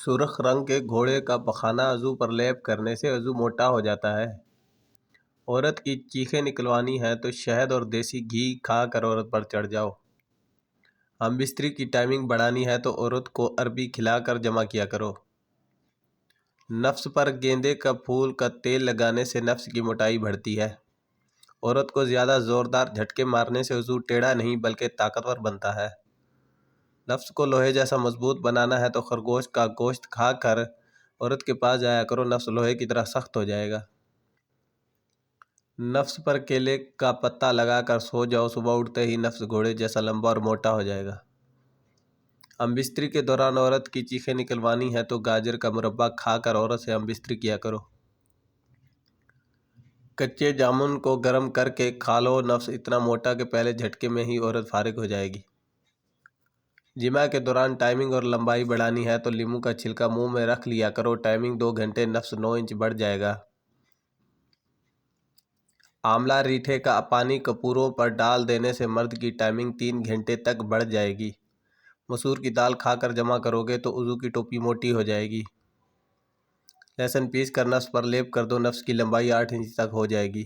سرخ رنگ کے گھوڑے کا پخانہ عضو پر لیپ کرنے سے عضو موٹا ہو جاتا ہے۔ عورت کی چیخیں نکلوانی ہے تو شہد اور دیسی گھی کھا کر عورت پر چڑھ جاؤ۔ ہم بستری کی ٹائمنگ بڑھانی ہے تو عورت کو عربی کھلا کر جمع کیا کرو۔ نفس پر گیندے کا پھول کا تیل لگانے سے نفس کی موٹائی بڑھتی ہے۔ عورت کو زیادہ زوردار جھٹکے مارنے سے عضو ٹیڑھا نہیں بلکہ طاقتور بنتا ہے۔ نفس کو لوہے جیسا مضبوط بنانا ہے تو خرگوش کا گوشت کھا کر عورت کے پاس جایا کرو، نفس لوہے کی طرح سخت ہو جائے گا۔ نفس پر کیلے کا پتا لگا کر سو جاؤ، صبح اٹھتے ہی نفس گھوڑے جیسا لمبا اور موٹا ہو جائے گا۔ ہم بستری کے دوران عورت کی چیخیں نکلوانی ہے تو گاجر کا مربع کھا کر عورت سے ہم بستری کیا کرو۔ کچے جامن کو گرم کر کے کھا لو، نفس اتنا موٹا کہ پہلے جھٹکے میں ہی عورت فارغ ہو جائے گی۔ جمعہ کے دوران ٹائمنگ اور لمبائی بڑھانی ہے تو لیموں کا چھلکا منہ میں رکھ لیا کرو، ٹائمنگ 2 گھنٹے، نفس 9 انچ بڑھ جائے گا۔ آملہ ریٹھے کا پانی کپوروں پر ڈال دینے سے مرد کی ٹائمنگ 3 گھنٹے تک بڑھ جائے گی۔ مسور کی دال کھا کر جمع کرو گے تو عضو کی ٹوپی موٹی ہو جائے گی۔ لہسن پیس کر نفس پر لیپ کر دو، نفس کی لمبائی 8 انچ تک ہو جائے گی۔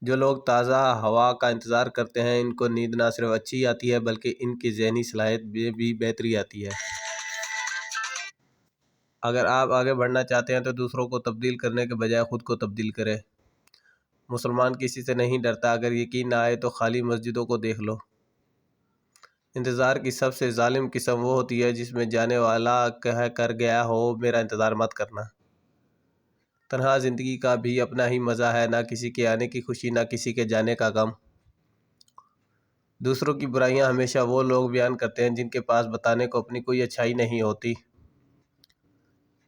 جو لوگ تازہ ہوا کا انتظار کرتے ہیں ان کو نیند نہ صرف اچھی آتی ہے بلکہ ان کی ذہنی صلاحیت میں بھی بہتری آتی ہے۔ اگر آپ آگے بڑھنا چاہتے ہیں تو دوسروں کو تبدیل کرنے کے بجائے خود کو تبدیل کریں۔ مسلمان کسی سے نہیں ڈرتا، اگر یقین نہ آئے تو خالی مسجدوں کو دیکھ لو۔ انتظار کی سب سے ظالم قسم وہ ہوتی ہے جس میں جانے والا کہہ کر گیا ہو میرا انتظار مت کرنا۔ تنہا زندگی کا بھی اپنا ہی مزہ ہے، نہ کسی کے آنے کی خوشی نہ کسی کے جانے کا غم۔ دوسروں کی برائیاں ہمیشہ وہ لوگ بیان کرتے ہیں جن کے پاس بتانے کو اپنی کوئی اچھائی نہیں ہوتی۔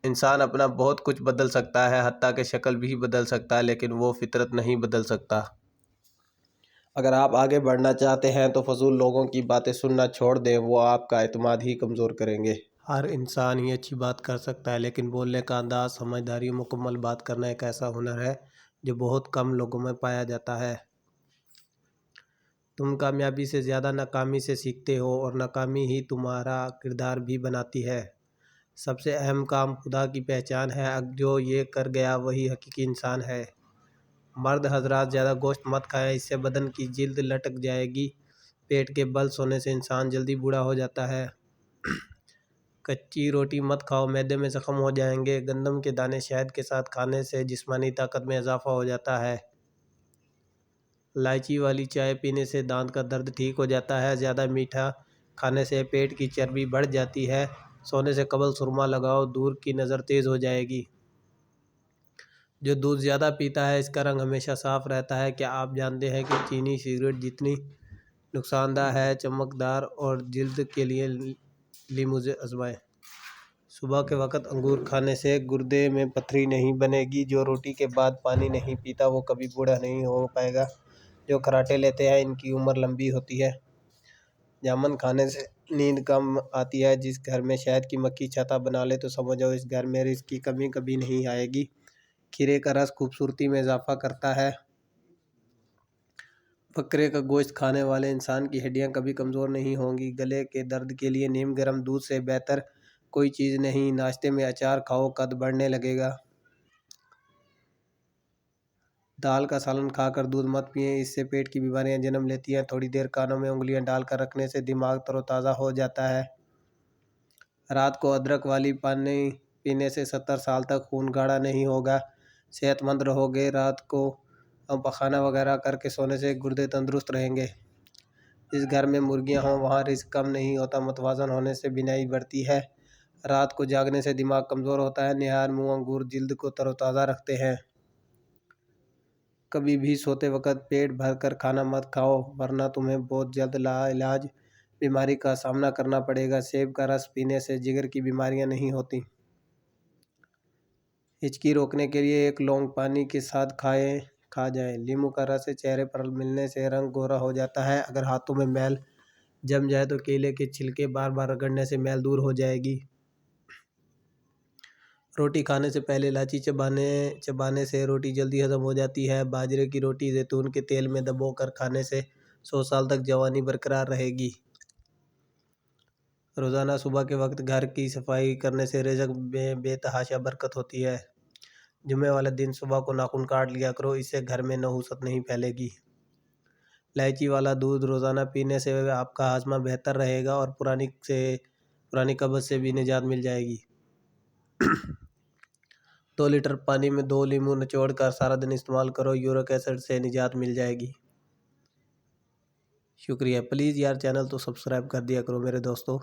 انسان اپنا بہت کچھ بدل سکتا ہے، حتیٰ کہ شکل بھی بدل سکتا ہے، لیکن وہ فطرت نہیں بدل سکتا۔ اگر آپ آگے بڑھنا چاہتے ہیں تو فضول لوگوں کی باتیں سننا چھوڑ دیں، وہ آپ کا اعتماد ہی کمزور کریں گے۔ ہر انسان ہی اچھی بات کر سکتا ہے، لیکن بولنے کا انداز، سمجھداری اور مکمل بات کرنا ایک ایسا ہنر ہے جو بہت کم لوگوں میں پایا جاتا ہے۔ تم کامیابی سے زیادہ ناکامی سے سیکھتے ہو اور ناکامی ہی تمہارا کردار بھی بناتی ہے۔ سب سے اہم کام خدا کی پہچان ہے، جو یہ کر گیا وہی حقیقی انسان ہے۔ مرد حضرات زیادہ گوشت مت کھائیں، اس سے بدن کی جلد لٹک جائے گی۔ پیٹ کے بل سونے سے انسان جلدی بوڑھا ہو جاتا ہے۔ کچی روٹی مت کھاؤ، معدے میں زخم ہو جائیں گے۔ گندم کے دانے شہد کے ساتھ کھانے سے جسمانی طاقت میں اضافہ ہو جاتا ہے۔ الائچی والی چائے پینے سے دانت کا درد ٹھیک ہو جاتا ہے۔ زیادہ میٹھا کھانے سے پیٹ کی چربی بڑھ جاتی ہے۔ سونے سے قبل سرما لگاؤ، دور کی نظر تیز ہو جائے گی۔ جو دودھ زیادہ پیتا ہے اس کا رنگ ہمیشہ صاف رہتا ہے۔ کیا آپ جانتے ہیں کہ چینی سگریٹ جتنی نقصان دہ ہے؟ چمکدار اور جلد کے لیے لیموں آزمائیں۔ صبح کے وقت انگور کھانے سے گردے میں پتھری نہیں بنے گی۔ جو روٹی کے بعد پانی نہیں پیتا وہ کبھی بوڑھا نہیں ہو پائے گا۔ جو کھراٹے لیتے ہیں ان کی عمر لمبی ہوتی ہے۔ جامن کھانے سے نیند کم آتی ہے۔ جس گھر میں شہد کی مکھی چھتا بنا لے تو سمجھو اس گھر میں رزق کی کمی کبھی نہیں آئے گی۔ کھیرے کا رس خوبصورتی میں اضافہ کرتا ہے۔ بکرے کا گوشت کھانے والے انسان کی ہڈیاں کبھی کمزور نہیں ہوں گی۔ گلے کے درد کے لیے نیم گرم دودھ سے بہتر کوئی چیز نہیں۔ ناشتے میں اچار کھاؤ، قد بڑھنے لگے گا۔ دال کا سالن کھا کر دودھ مت پئیں، اس سے پیٹ کی بیماریاں جنم لیتی ہیں۔ تھوڑی دیر کانوں میں انگلیاں ڈال کر رکھنے سے دماغ تر و تازہ ہو جاتا ہے۔ رات کو ادرک والی پانی پینے سے 70 سال تک خون گاڑھا نہیں ہوگا۔ صحت مند رہو گے۔ رات کو پخانہ وغیرہ کر کے سونے سے گردے تندرست رہیں گے۔ جس گھر میں مرغیاں ہوں وہاں رزق کم نہیں ہوتا۔ متوازن ہونے سے بینائی بڑھتی ہے۔ رات کو جاگنے سے دماغ کمزور ہوتا ہے۔ نہار منہ انگور جلد کو تر و تازہ رکھتے ہیں۔ کبھی بھی سوتے وقت پیٹ بھر کر کھانا مت کھاؤ ورنہ تمہیں بہت جلد لاعلاج بیماری کا سامنا کرنا پڑے گا۔ سیب کا رس پینے سے جگر کی بیماریاں نہیں ہوتی۔ ہچکی روکنے کے لیے 1 لونگ پانی کے ساتھ کھا جائیں۔ لیموں کا رس چہرے پر ملنے سے رنگ گورا ہو جاتا ہے۔ اگر ہاتھوں میں میل جم جائے تو کیلے کے چھلکے بار بار رگڑنے سے میل دور ہو جائے گی۔ روٹی کھانے سے پہلے الائچی چبانے سے روٹی جلدی ہضم ہو جاتی ہے۔ باجرے کی روٹی زیتون کے تیل میں ڈبو کر کھانے سے 100 سال تک جوانی برقرار رہے گی۔ روزانہ صبح کے وقت گھر کی صفائی کرنے سے رزق میں بے تحاشا برکت ہوتی ہے۔ جمعے والے دن صبح کو ناخن کاٹ لیا کرو، اس سے گھر میں نحوست نہیں پھیلے گی۔ الائچی والا دودھ روزانہ پینے سے آپ کا ہاضمہ بہتر رہے گا اور پرانی قبض سے بھی نجات مل جائے گی۔ 2 لیٹر پانی میں 2 لیموں نچوڑ کر سارا دن استعمال کرو، یورک ایسڈ سے نجات مل جائے گی۔ شکریہ۔ پلیز یار چینل تو سبسکرائب کر دیا کرو میرے دوستو۔